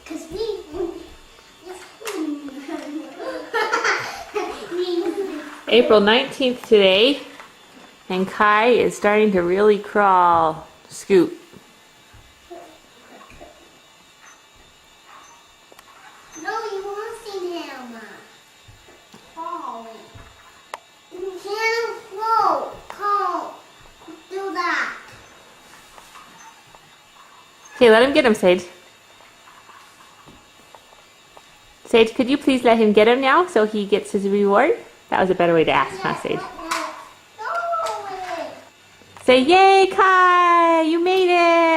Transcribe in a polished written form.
Because April 19th today, and Kai is starting to really crawl. Scoot. No, you won't see him. Crawl. You can't float. Crawl. Do that. Okay, let him get him, Sage. Sage, could you please let him get him now so he gets his reward? That was a better way to ask, huh, Sage? No. Say, yay, Kai! You made it!